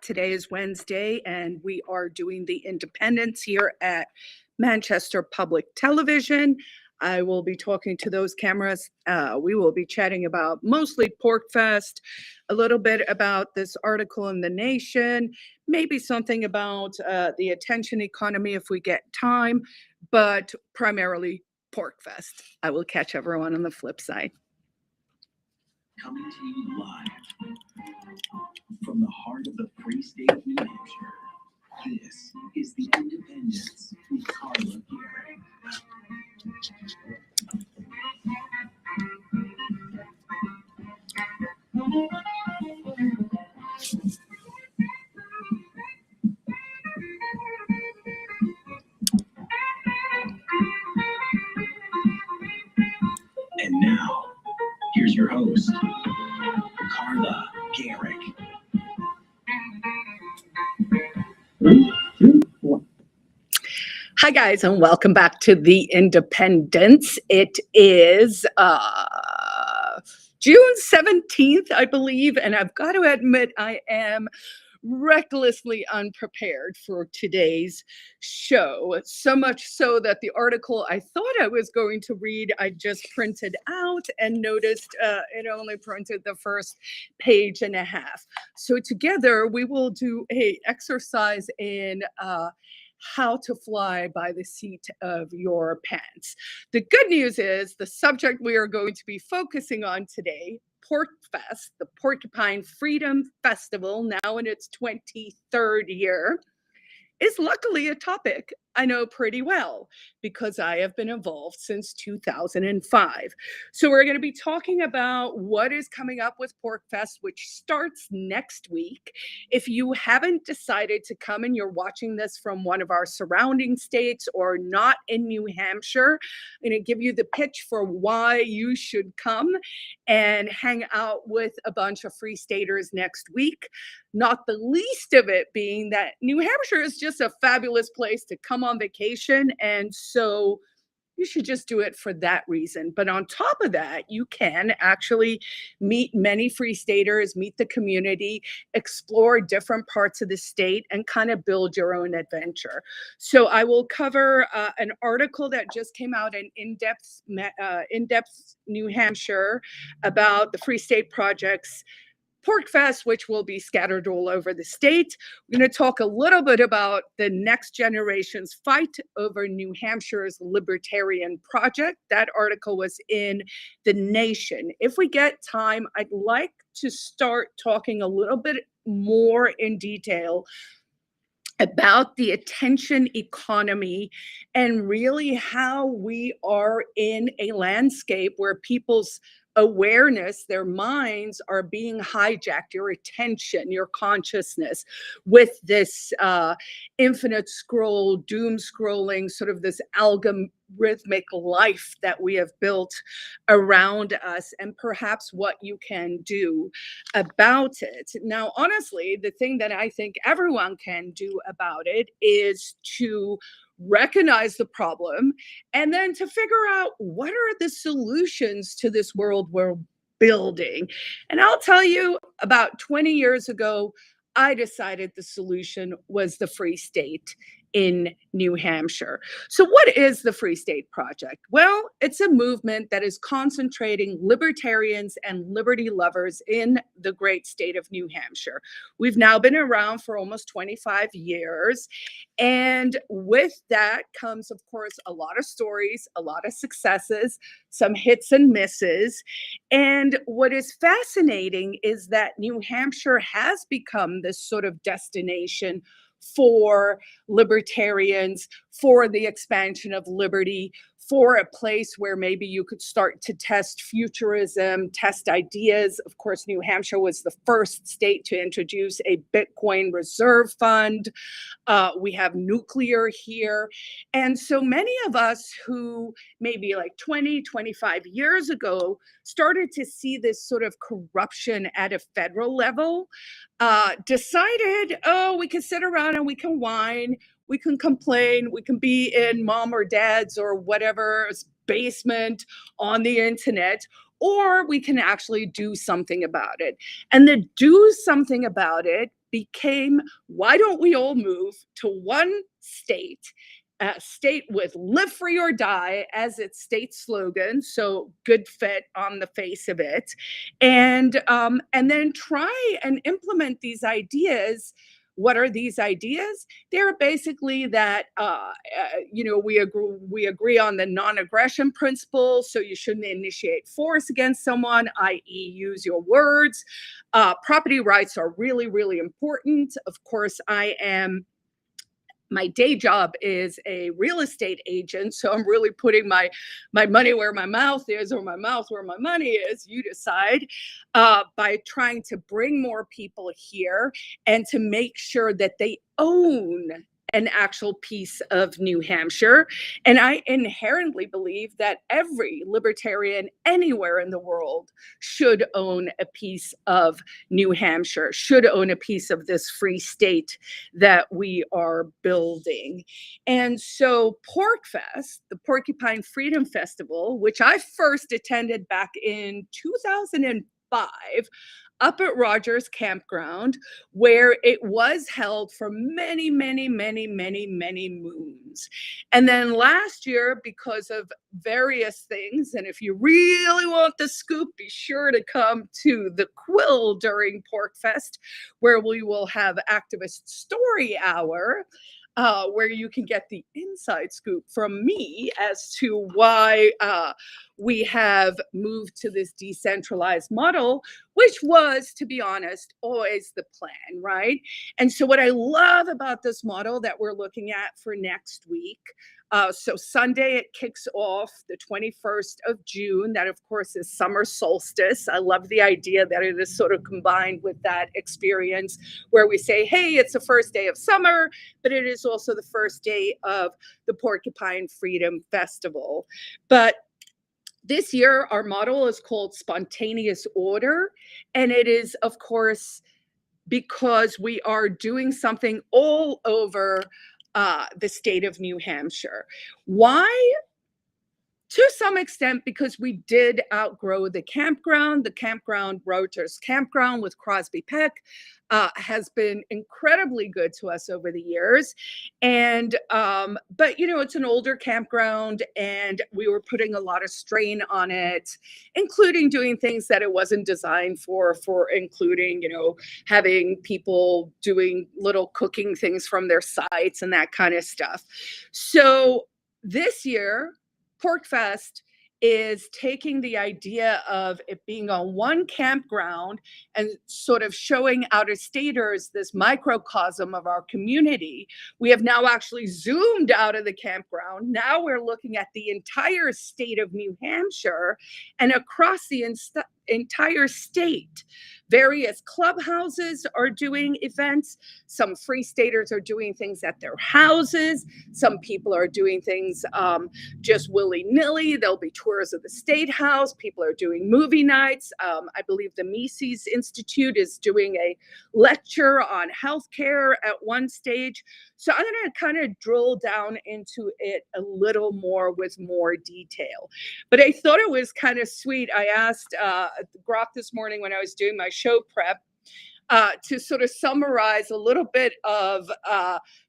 Today is Wednesday, and we are doing the Independence here at Manchester Public Television. I will be talking to those cameras. We will be chatting about mostly PorcFest, a little bit about this article in The Nation, maybe something about the attention economy if we get time, but primarily PorcFest. I will catch everyone on the flip side. Coming to you live from the heart of the free state of New Hampshire, this is the Independence with Carla Gearing. And now, here's your host, Carla Gearing. Hi, guys, and welcome back to the Independence. It is June 17th, I believe, and I've got to admit I am recklessly unprepared for today's show. So much so that the article I thought I was going to read, I just printed out and noticed it only printed the first page and a half. So together we will do an exercise in how to fly by the seat of your pants. The good news is the subject we are going to be focusing on today, PorcFest, the Porcupine Freedom Festival, now in its 23rd year, is luckily a topic I know pretty well because I have been involved since 2005. So we're going to be talking about what is coming up with PorcFest, which starts next week. If you haven't decided to come and you're watching this from one of our surrounding states or not in New Hampshire, I'm going to give you the pitch for why you should come and hang out with a bunch of free staters next week. Not the least of it being that New Hampshire is just a fabulous place to come on vacation, and so you should just do it for that reason. But on top of that, you can actually meet many free staters, meet the community, explore different parts of the state, and kind of build your own adventure. So I will cover an article that just came out in In-Depth New Hampshire about the Free State Project's PorcFest, which will be scattered all over the state. We're going to talk a little bit about the next generation's fight over New Hampshire's Libertarian Project. That article was in The Nation. If we get time, I'd like to start talking a little bit more in detail about the attention economy and really how we are in a landscape where people's awareness, their minds are being hijacked, your attention, your consciousness with this infinite scroll, doom scrolling, sort of this algorithmic life that we have built around us, and perhaps what you can do about it. Now, honestly, the thing that I think everyone can do about it is to recognize the problem and then to figure out what are the solutions to this world we're building. And I'll tell you, about 20 years ago, I decided the solution was the Free State in New Hampshire. So what is the Free State Project? Well, it's a movement that is concentrating libertarians and liberty lovers in the great state of New Hampshire. We've now been around for almost 25 years. And with that comes, of course, a lot of stories, a lot of successes, some hits and misses. And what is fascinating is that New Hampshire has become this sort of destination for libertarians, for the expansion of liberty, for a place where maybe you could start to test futurism, test ideas. Of course, New Hampshire was the first state to introduce a Bitcoin reserve fund. We have nuclear here. And so many of us who maybe like 20, 25 years ago started to see this sort of corruption at a federal level, decided, oh, we can sit around and we can whine, we can complain, we can be in mom or dad's or whatever's basement on the internet, or we can actually do something about it. And the do something about it became, why don't we all move to one state, a state with live free or die as its state slogan, so good fit on the face of it, and then try and implement these ideas. What are these ideas? They're basically that we agree on the non-aggression principle, so you shouldn't initiate force against someone, i.e., use your words. Property rights are really, really important. Of course, my day job is a real estate agent, so I'm really putting my money where my mouth is, or my mouth where my money is, you decide, by trying to bring more people here and to make sure that they own an actual piece of New Hampshire. And I inherently believe that every libertarian anywhere in the world should own a piece of New Hampshire, should own a piece of this free state that we are building. And so PorcFest, the Porcupine Freedom Festival, which I first attended back in 2005, up at Rogers Campground, where it was held for many, many, many, many, many moons. And then last year, because of various things, and if you really want the scoop, be sure to come to the Quill during PorcFest, where we will have activist story hour. Where you can get the inside scoop from me as to why we have moved to this decentralized model, which was, to be honest, always the plan, right? And so what I love about this model that we're looking at for next week, so Sunday it kicks off the 21st of June. That, of course, is summer solstice. I love the idea that it is sort of combined with that experience where we say, hey, it's the first day of summer, but it is also the first day of the Porcupine Freedom Festival. But this year, our model is called Spontaneous Order, and it is, of course, because we are doing something all over the state of New Hampshire. Why? To some extent, because we did outgrow the campground. The campground, Rogers Campground with Crosby Peck, has been incredibly good to us over the years. And, but it's an older campground, and we were putting a lot of strain on it, including doing things that it wasn't designed for including, having people doing little cooking things from their sites and that kind of stuff. So this year, PorcFest is taking the idea of it being on one campground and sort of showing out-of-staters this microcosm of our community. We have now actually zoomed out of the campground. Now we're looking at the entire state of New Hampshire, and across the entire state, various clubhouses are doing events. Some free staters are doing things at their houses. Some people are doing things just willy-nilly. There'll be tours of the State House. People are doing movie nights. I believe the Mises Institute is doing a lecture on healthcare at one stage. So I'm going to kind of drill down into it a little more with more detail. But I thought it was kind of sweet. I asked Groff this morning when I was doing my show prep to sort of summarize a little bit of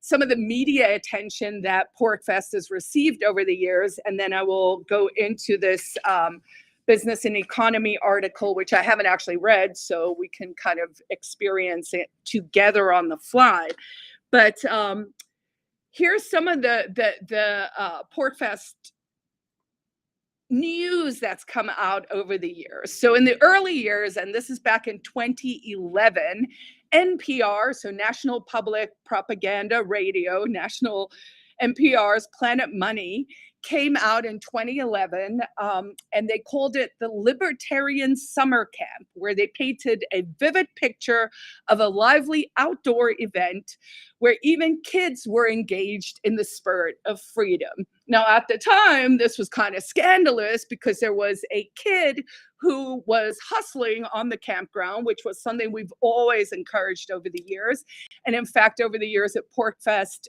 some of the media attention that PorcFest has received over the years. And then I will go into this Business and Economy article, which I haven't actually read, so we can kind of experience it together on the fly. But here's some of the PorcFest news that's come out over the years. So in the early years, and this is back in 2011, NPR, so National Public Propaganda Radio, National NPR's Planet Money, came out in 2011, and they called it the Libertarian Summer Camp, where they painted a vivid picture of a lively outdoor event where even kids were engaged in the spirit of freedom. Now, at the time, this was kind of scandalous because there was a kid who was hustling on the campground, which was something we've always encouraged over the years. And in fact, over the years at PorcFest,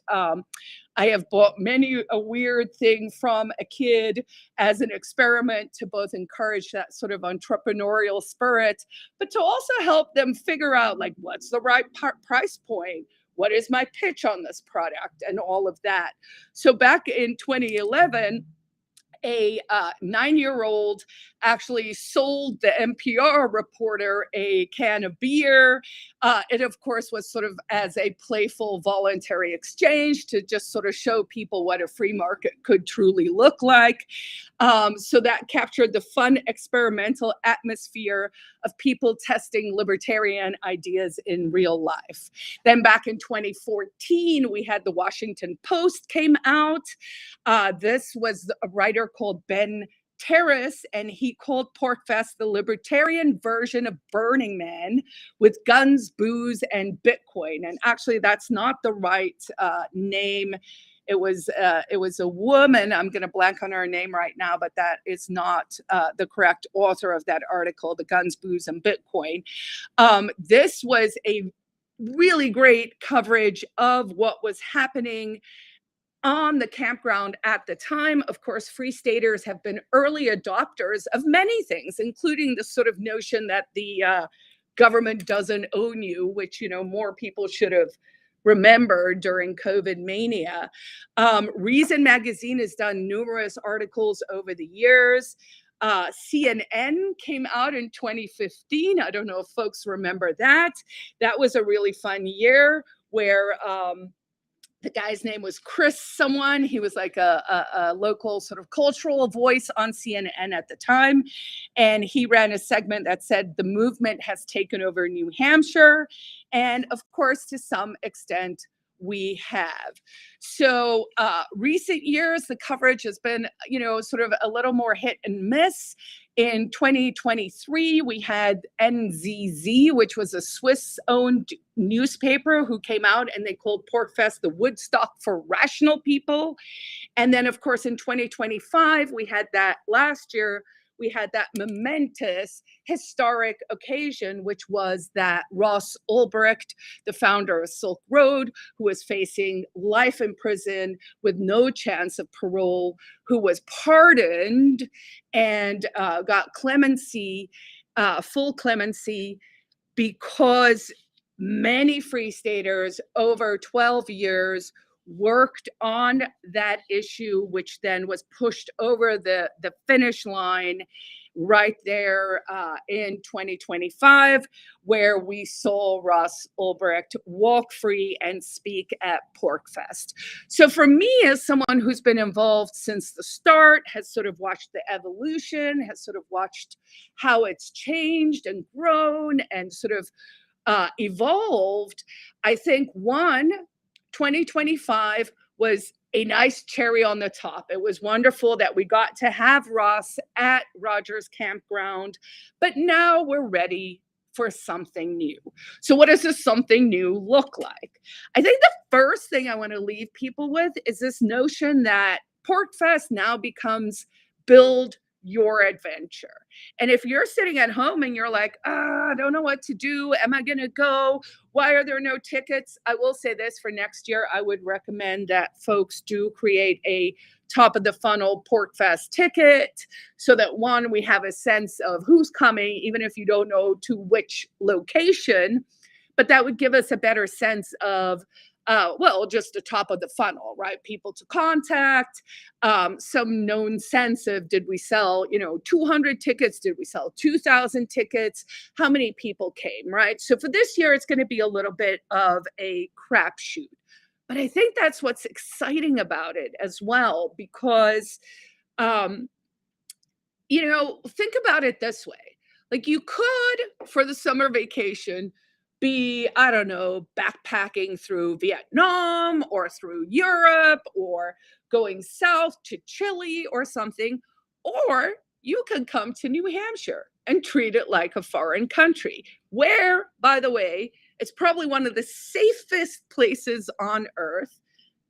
I have bought many a weird thing from a kid as an experiment to both encourage that sort of entrepreneurial spirit, but to also help them figure out, like, what's the right price point? What is my pitch on this product and all of that? So back in 2011, a 9-year-old actually sold the NPR reporter a can of beer. It, of course, was sort of as a playful voluntary exchange to just sort of show people what a free market could truly look like. So that captured the fun experimental atmosphere of people testing libertarian ideas in real life. Then back in 2014, we had the Washington Post came out. This was a writer called Ben Terrace, and he called PorcFest the libertarian version of Burning Man with guns, booze, and Bitcoin. And actually, that's not the right name. It was a woman. I'm going to blank on her name right now, but that is not the correct author of that article, The Guns, Booze, and Bitcoin. This was a really great coverage of what was happening on the campground at the time. Of course, Free Staters have been early adopters of many things, including the sort of notion that the government doesn't own you, which, more people should have remembered during COVID mania. Reason Magazine has done numerous articles over the years. CNN came out in 2015. I don't know if folks remember that. That was a really fun year where the guy's name was Chris someone. He was like a local sort of cultural voice on CNN at the time. And he ran a segment that said the movement has taken over New Hampshire. And of course, to some extent, we have. So recent years, the coverage has been, sort of a little more hit and miss. In 2023, we had NZZ, which was a Swiss-owned newspaper who came out and they called PorcFest the Woodstock for rational people. And then, of course, in 2025, we had that last year, we had that momentous historic occasion, which was that Ross Ulbricht, the founder of Silk Road, who was facing life in prison with no chance of parole, who was pardoned and got clemency, full clemency, because many Free Staters over 12 years worked on that issue, which then was pushed over the finish line right there in 2025, where we saw Ross Ulbricht walk free and speak at PorcFest. So for me, as someone who's been involved since the start, has sort of watched the evolution, has sort of watched how it's changed and grown and sort of evolved, I think 2025 was a nice cherry on the top. It was wonderful that we got to have Ross at Rogers Campground, but now we're ready for something new. So what does this something new look like? I think the first thing I want to leave people with is this notion that PorcFest now becomes build your adventure. And if you're sitting at home and you're like, I don't know what to do. Am I going to go? Why are there no tickets? I will say this, for next year, I would recommend that folks do create a top of the funnel PorcFest ticket so that, one, we have a sense of who's coming, even if you don't know to which location, but that would give us a better sense of just the top of the funnel, right? People to contact, some known sense of, did we sell, 200 tickets? Did we sell 2,000 tickets? How many people came, right? So for this year, it's going to be a little bit of a crapshoot. But I think that's what's exciting about it as well, because, think about it this way. Like, you could, for the summer vacation, be, I don't know, backpacking through Vietnam or through Europe or going south to Chile or something. Or you can come to New Hampshire and treat it like a foreign country, where, by the way, it's probably one of the safest places on earth.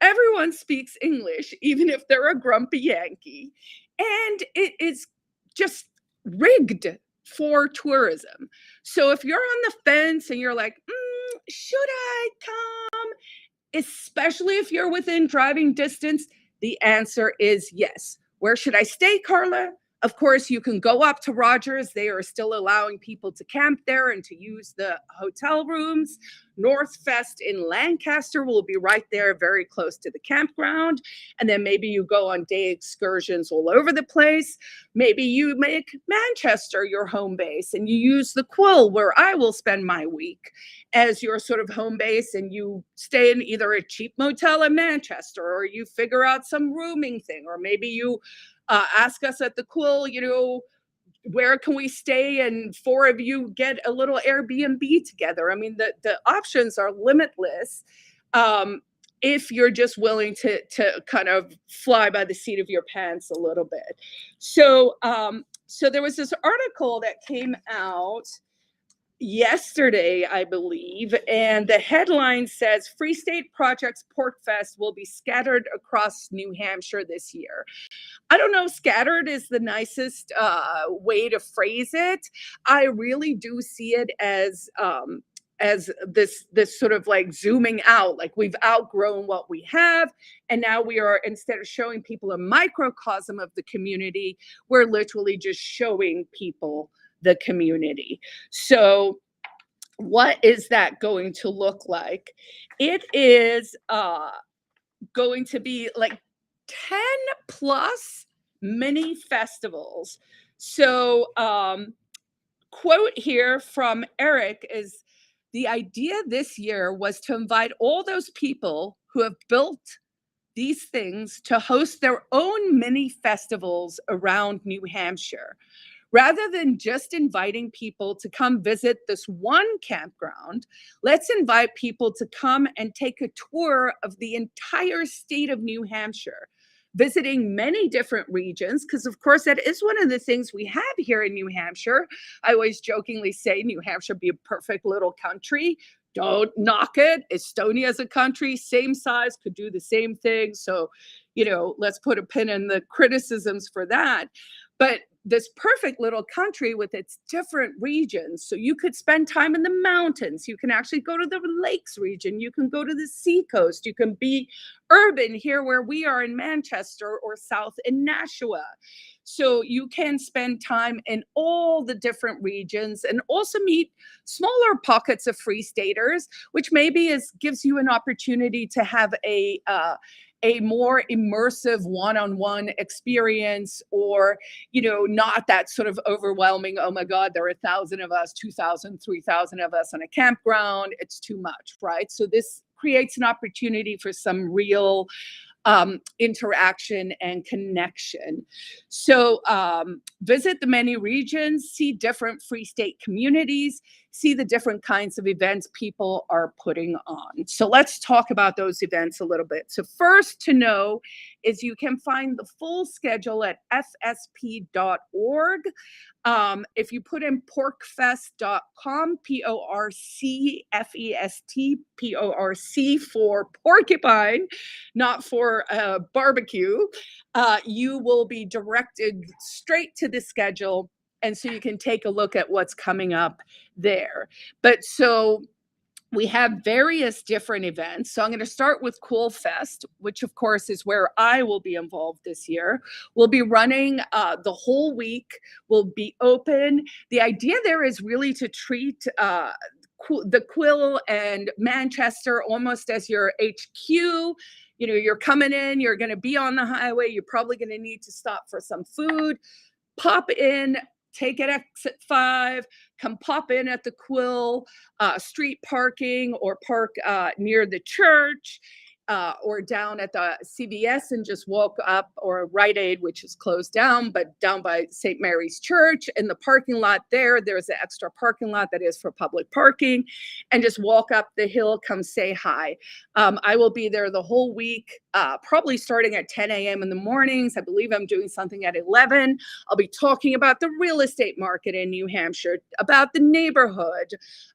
Everyone speaks English, even if they're a grumpy Yankee. And it is just rigged for tourism. So if you're on the fence and you're like, should I come? Especially if you're within driving distance, the answer is yes. Where should I stay, Carla? Of course, you can go up to Rogers. They are still allowing people to camp there and to use the hotel rooms. Northfest in Lancaster will be right there, very close to the campground. And then maybe you go on day excursions all over the place. Maybe you make Manchester your home base and you use the Quill, where I will spend my week, as your sort of home base, and you stay in either a cheap motel in Manchester, or you figure out some rooming thing, or maybe you ask us at the Quill, where can we stay, and 4 of you get a little Airbnb together. I mean, the options are limitless, if you're just willing to kind of fly by the seat of your pants a little bit. So there was this article that came out yesterday, I believe, and the headline says Free State Project's PorcFest will be scattered across New Hampshire this year. I don't know, scattered is the nicest way to phrase it. I really do see it as this sort of like zooming out, like we've outgrown what we have, and now we are, instead of showing people a microcosm of the community, we're literally just showing people the community. So what is that going to look like? It is going to be like 10 plus mini festivals. So quote here from Eric is, the idea this year was to invite all those people who have built these things to host their own mini festivals around New Hampshire. Rather than just inviting people to come visit this one campground, let's invite people to come and take a tour of the entire state of New Hampshire, visiting many different regions, because of course that is one of the things we have here in New Hampshire. I always jokingly say New Hampshire be a perfect little country. Don't knock it. Estonia is a country, same size, could do the same thing. So, let's put a pin in the criticisms for that. But this perfect little country with its different regions. So you could spend time in the mountains. You can actually go to the lakes region. You can go to the seacoast. You can be urban here where we are in Manchester, or south in Nashua. So you can spend time in all the different regions and also meet smaller pockets of Free Staters, which maybe gives you an opportunity to have a more immersive one-on-one experience, or, not that sort of overwhelming, oh my God, there are 1,000 of us, 2,000, 3,000 of us on a campground. It's too much, right? So this creates an opportunity for some real interaction and connection. So visit the many regions, see different Free State communities, see the different kinds of events people are putting on. So let's talk about those events a little bit. So first to know is you can find the full schedule at fsp.org. If you put in porcfest.com, PORCFEST, PORC for porcupine, not for barbecue, you will be directed straight to the schedule. And so you can take a look at what's coming up there. But so we have various different events. So I'm going to start with PorcFest, which of course is where I will be involved this year. We'll be running the whole week. We'll be open. The idea there is really to treat the Quill and Manchester almost as your HQ. You're coming in, you're going to be on the highway. You're probably going to need to stop for some food. Pop in, take an exit 5, come pop in at the Quill, street parking, or park near the church, or down at the CVS and just walk up, or Rite Aid, which is closed down, but down by St. Mary's Church in the parking lot there's an extra parking lot that is for public parking, and just walk up the hill, come say hi. I will be there the whole week, probably starting at 10 a.m. in the mornings. I believe I'm doing something at 11. I'll be talking about the real estate market in New Hampshire, about the neighborhood,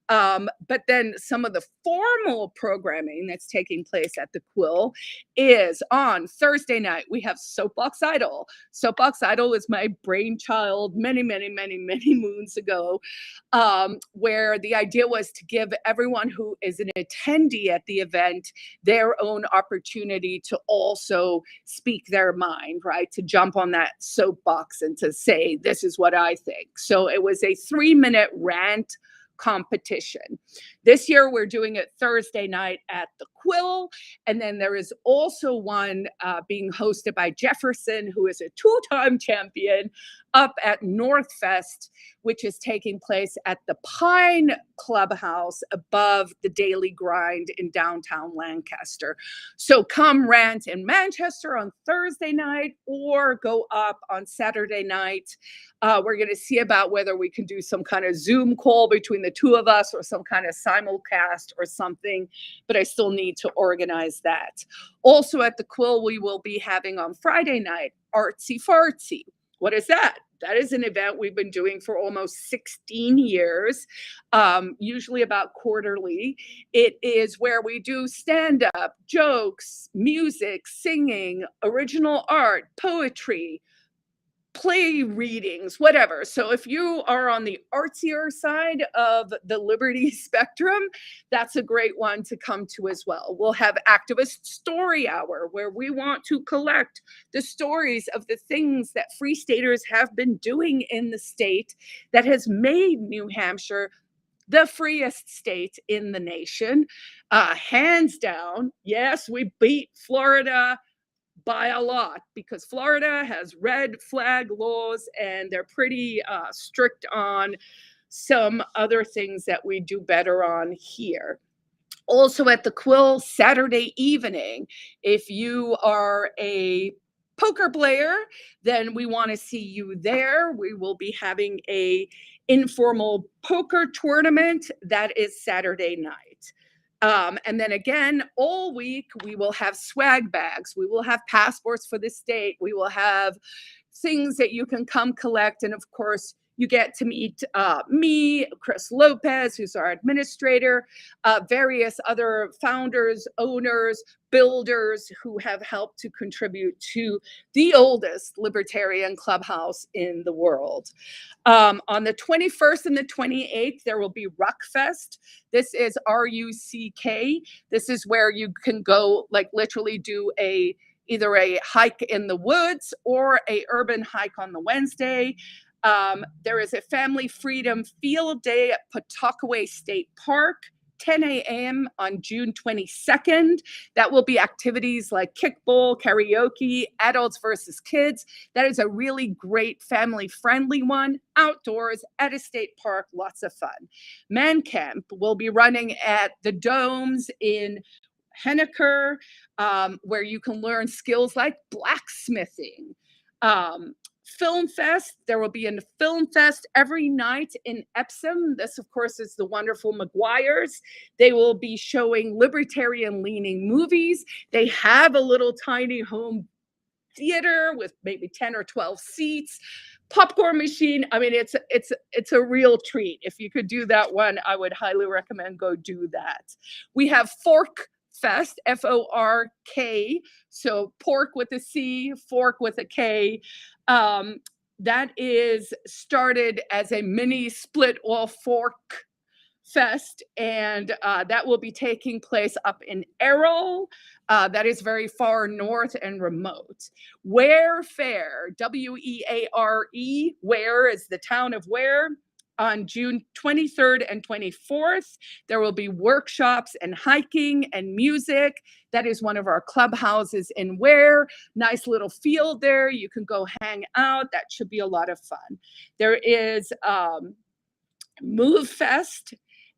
but then some of the formal programming that's taking place at the Quill is on Thursday night. We have Soapbox Idol. Soapbox Idol is my brainchild many, many, many, many moons ago, where the idea was to give everyone who is an attendee at the event their own opportunity to also speak their mind, right? To jump on that soapbox and to say, this is what I think. So it was a 3-minute rant competition. This year we're doing it Thursday night at the Quill, and then there is also one being hosted by Jefferson, who is a 2-time champion, up at Northfest, which is taking place at the Pine Clubhouse above the Daily Grind in downtown Lancaster. So come rant in Manchester on Thursday night or go up on Saturday night. We're going to see about whether we can do some kind of Zoom call between the two of us or some kind of simulcast or something, but I still need to organize that. Also at the Quill, we will be having on Friday night, Artsy Fartsy. What is that? That is an event we've been doing for almost 16 years, usually about quarterly. It is where we do stand-up, jokes, music, singing, original art, poetry, play readings, whatever. So if you are on the artsier side of the liberty spectrum, that's a great one to come to as well. We'll have Activist Story Hour, where we want to collect the stories of the things that Free Staters have been doing in the state that has made New Hampshire the freest state in the nation. Hands down, yes, we beat Florida by a lot, because Florida has red flag laws and they're pretty strict on some other things that we do better on here. Also at the Quill Saturday evening, if you are a poker player, then we want to see you there. We will be having a informal poker tournament that is Saturday night. And then again, all week, we will have swag bags. We will have passports for the state. We will have things that you can come collect. And of course, you get to meet me, Chris Lopez, who's our administrator, various other founders, owners, builders who have helped to contribute to the oldest libertarian clubhouse in the world. On the 21st and the 28th, there will be Ruckfest. This is RUCK. This is where you can go, like literally do either a hike in the woods or a urban hike on the Wednesday. There is a Family Freedom Field Day at Pawtuckaway State Park, 10 a.m. on June 22nd. That will be activities like kickball, karaoke, adults versus kids. That is a really great family-friendly one, outdoors at a state park, lots of fun. Man Camp will be running at the Domes in Henniker, where you can learn skills like blacksmithing. Film Fest, there will be a Film Fest every night in Epsom. This, of course, is the wonderful McGuire's. They will be showing libertarian-leaning movies. They have a little tiny home theater with maybe 10 or 12 seats, popcorn machine. I mean, it's a real treat. If you could do that one, I would highly recommend go do that. We have PorcFest, F-O-R-K, so pork with a C, fork with a K. That is started as a mini split all fork fest, and that will be taking place up in Errol. That is very far north and remote. Ware Fair, W-E-A-R-E, Ware is the town of Ware. On June 23rd and 24th, there will be workshops and hiking and music. That is one of our clubhouses in Ware. Nice little field there. You can go hang out. That should be a lot of fun. There is Move Fest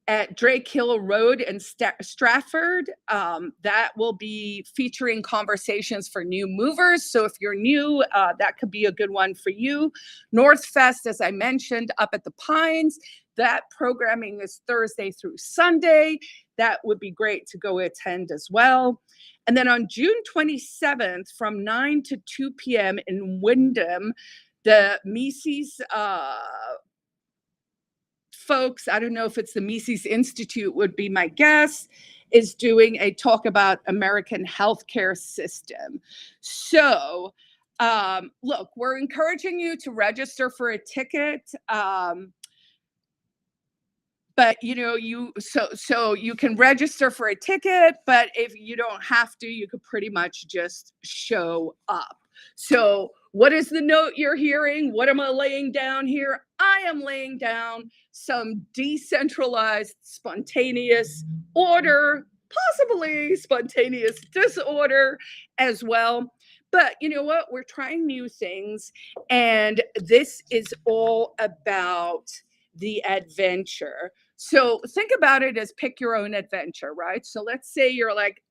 at Drake Hill Road in Stratford. That will be featuring conversations for new movers. So if you're new, that could be a good one for you. Northfest, as I mentioned, up at the Pines. That programming is Thursday through Sunday. That would be great to go attend as well. And then on June 27th, from 9 to 2 p.m. in Wyndham, the Mises folks, I don't know if it's the Mises Institute would be my guess, is doing a talk about American healthcare system. So, look, we're encouraging you to register for a ticket. But so you can register for a ticket, but if you don't have to, you could pretty much just show up. So what is the note you're hearing? What am I laying down here? I am laying down some decentralized, spontaneous order, possibly spontaneous disorder as well. But you know what? We're trying new things, and this is all about the adventure. So think about it as pick your own adventure, right? So let's say you're like,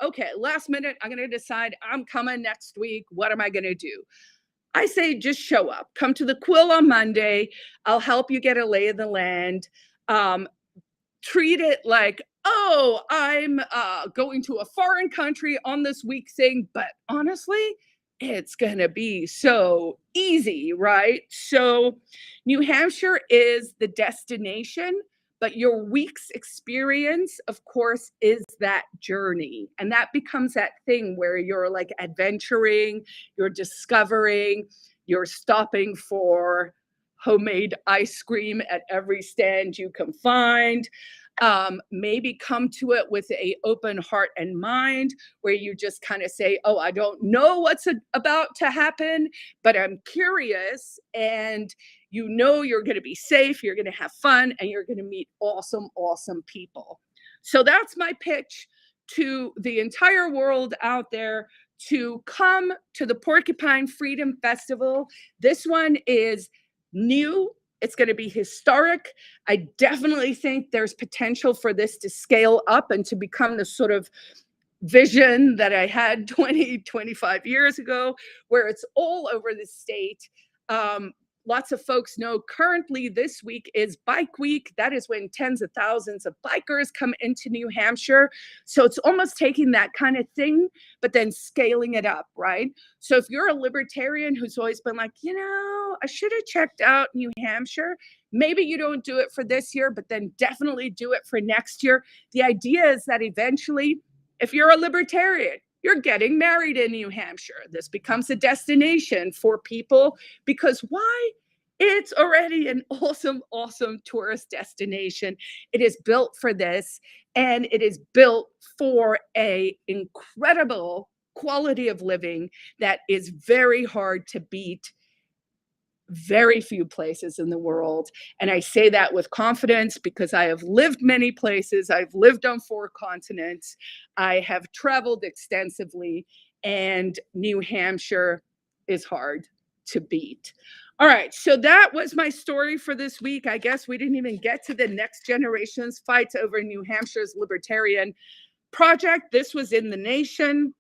okay, last minute, I'm going to decide I'm coming next week. What am I going to do? I say just show up. Come to the Quill on Monday. I'll help you get a lay of the land. Treat it like, oh, I'm going to a foreign country on this week thing. But honestly, it's going to be so easy, right? So New Hampshire is the destination, but your week's experience, of course, is that journey. And that becomes that thing where you're like adventuring, you're discovering, you're stopping for homemade ice cream at every stand you can find. Maybe come to it with an open heart and mind, where you just kind of say, oh, I don't know what's about to happen, but I'm curious, and you're going to be safe, you're going to have fun, and you're going to meet awesome, awesome people. So that's my pitch to the entire world out there to come to the Porcupine Freedom Festival. This one is new. It's going to be historic. I definitely think there's potential for this to scale up and to become the sort of vision that I had 25 years ago, where it's all over the state. Lots of folks know currently this week is Bike Week. That is when tens of thousands of bikers come into New Hampshire. So it's almost taking that kind of thing, but then scaling it up, right? So if you're a libertarian who's always been like, I should have checked out New Hampshire, maybe you don't do it for this year, but then definitely do it for next year. The idea is that eventually, if you're a libertarian, you're getting married in New Hampshire. This becomes a destination for people because why? It's already an awesome, awesome tourist destination. It is built for this, and it is built for an incredible quality of living that is very hard to beat very few places in the world. And I say that with confidence because I have lived many places. I've lived on 4 continents. I have traveled extensively, and New Hampshire is hard to beat. All right, so that was my story for this week. I guess we didn't even get to the next generation's fights over New Hampshire's libertarian project. This was in The Nation.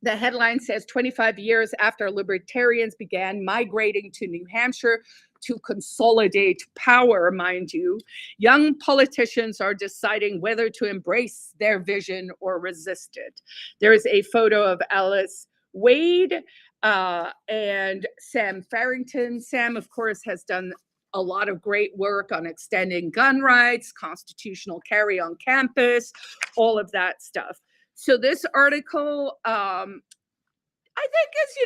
The headline says 25 years after libertarians began migrating to New Hampshire to consolidate power, mind you, young politicians are deciding whether to embrace their vision or resist it. There is a photo of Alice Wade and Sam Farrington. Sam, of course, has done a lot of great work on extending gun rights, constitutional carry on campus, all of that stuff. So this article, I think it's,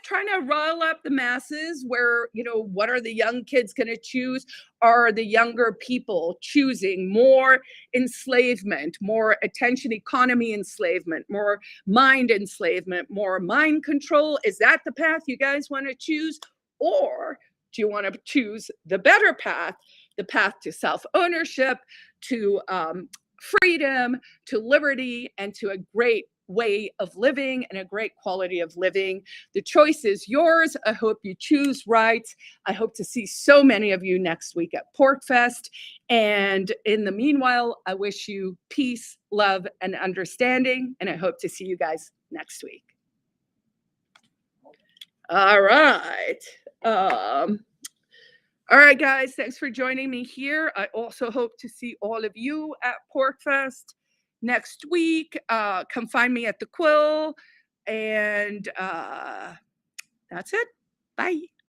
trying to rile up the masses where, what are the young kids going to choose? Are the younger people choosing more enslavement, more attention economy enslavement, more mind enslavement, more mind control? Is that the path you guys want to choose? Or do you want to choose the better path, the path to self-ownership, to freedom, to liberty, and to a great way of living and a great quality of living? The choice is yours. I hope you choose right. I hope to see so many of you next week at PorcFest. And in the meanwhile, I wish you peace, love, and understanding. And I hope to see you guys next week. All right. All right, guys, thanks for joining me here. I also hope to see all of you at PorcFest next week. Come find me at the Quill. And that's it. Bye.